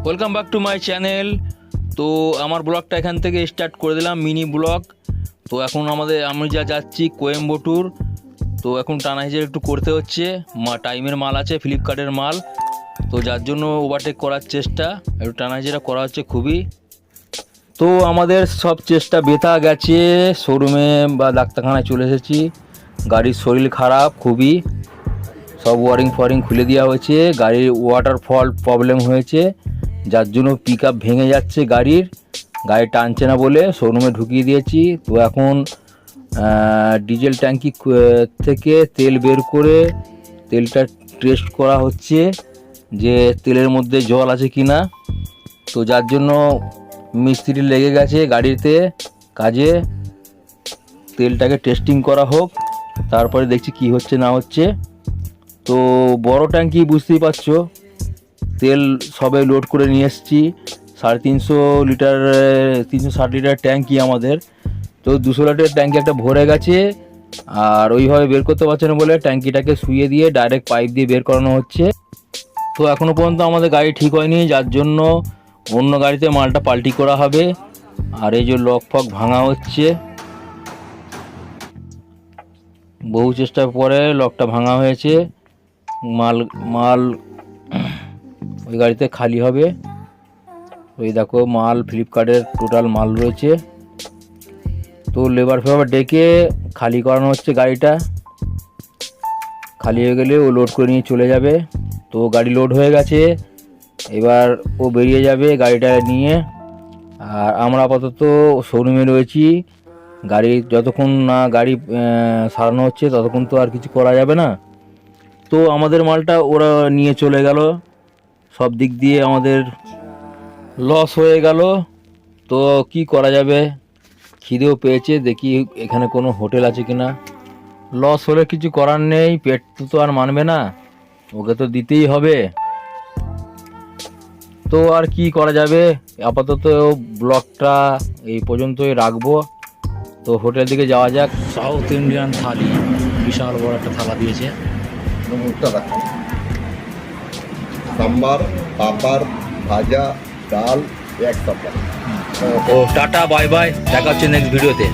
Welcome back to my channel. তো আমার ব্লগটা এখান থেকে স্টার্ট করে দিলাম, মিনি ব্লগ। তো এখন আমি যাচ্ছি কোয়েম্বাটুর। তো এখন টানা হিসেবে একটু করতে হচ্ছে, টাইমের মাল আছে, ফ্লিপকার্টের মাল। তো যার জন্য ওভারটেক করার চেষ্টা, একটু টানা হিসেবে করা হচ্ছে খুবই। তো আমাদের সব চেষ্টা বেথা গেছে, শোরুমে বা ডাক্তারখানায় চলে এসেছি। গাড়ির শরীর খারাপ খুবই, সব ওয়ারিং খুলে দেওয়া হয়েছে। গাড়ির ওয়াটার ফল প্রবলেম হয়েছে, যার জন্য পিক আপ ভেঙে যাচ্ছে গাড়ি টানছে না বলে শোরুমে ঢুকিয়ে দিয়েছি। তো এখন ডিজেল ট্যাঙ্কি থেকে তেল বের করে তেলটা টেস্ট করা হচ্ছে যে তেলের মধ্যে জল আছে কি না। তো যার জন্য মিস্ত্রি লেগে গেছে গাড়িতে কাজে, তেলটাকে টেস্টিং করা হোক, তারপরে দেখছি কি হচ্ছে না হচ্ছে। তো বড় ট্যাঙ্কি বুঝতেই পারছো, তেল সবে লোড করে নিয়ে এসেছি। 350 লিটার 360 লিটার ট্যাঙ্কি আমাদের। তো 200 লিটার ট্যাঙ্কি একটা ভরে গেছে, আর ওইভাবে বের করতে পারছে না বলে ট্যাঙ্কিটাকে শুইয়ে দিয়ে ডাইরেক্ট পাইপ দিয়ে বের করানো হচ্ছে। তো এখনও পর্যন্ত আমাদের গাড়ি ঠিক হয়নি, যার জন্য অন্য গাড়িতে মালটা পাল্টি করা হবে। আর এই যে লক ফক ভাঙা হচ্ছে, বহু চেষ্টার পরে লকটা ভাঙা হয়েছে। মাল ওই গাড়িতে খালি হবে। ওই দেখো মাল ফ্লিপকার্টের টোটাল মাল রয়েছে। তো লেবার ডেকে খালি করানো হচ্ছে গাড়িটা। খালি হয়ে গেলে ও লোড করে নিয়ে চলে যাবে। তো গাড়ি লোড হয়ে গেছে, এবার ও বেরিয়ে যাবে গাড়িটা নিয়ে। আর আমরা আপাতত শোরুমে রয়েছি। গাড়ি যতক্ষণ না গাড়ি সারানো হচ্ছে ততক্ষণ তো আর কিছু করা যাবে না। তো আমাদের মালটা ওরা নিয়ে চলে গেল, সব দিক দিয়ে আমাদের লস হয়ে গেল। তো কি করা যাবে, খিদেও পেয়েছে, দেখি এখানে কোনো হোটেল আছে কিনা। লস হলে কিছু করার নেই, পেট তো আর মানবে না, ওকে তো দিতেই হবে। তো আর কি করা যাবে, আপাতত ব্লগটা এই পর্যন্তই রাখবো। তো হোটেলের দিকে যাওয়া যাক। সাউথ ইন্ডিয়ান থালি, বিশাল বড় একটা থালা দিয়েছে। सांबार पापड़ भाजा डाल एक सब। ও টাটা বাই বাই, দেখা হচ্ছে নেক্সট ভিডিওতে।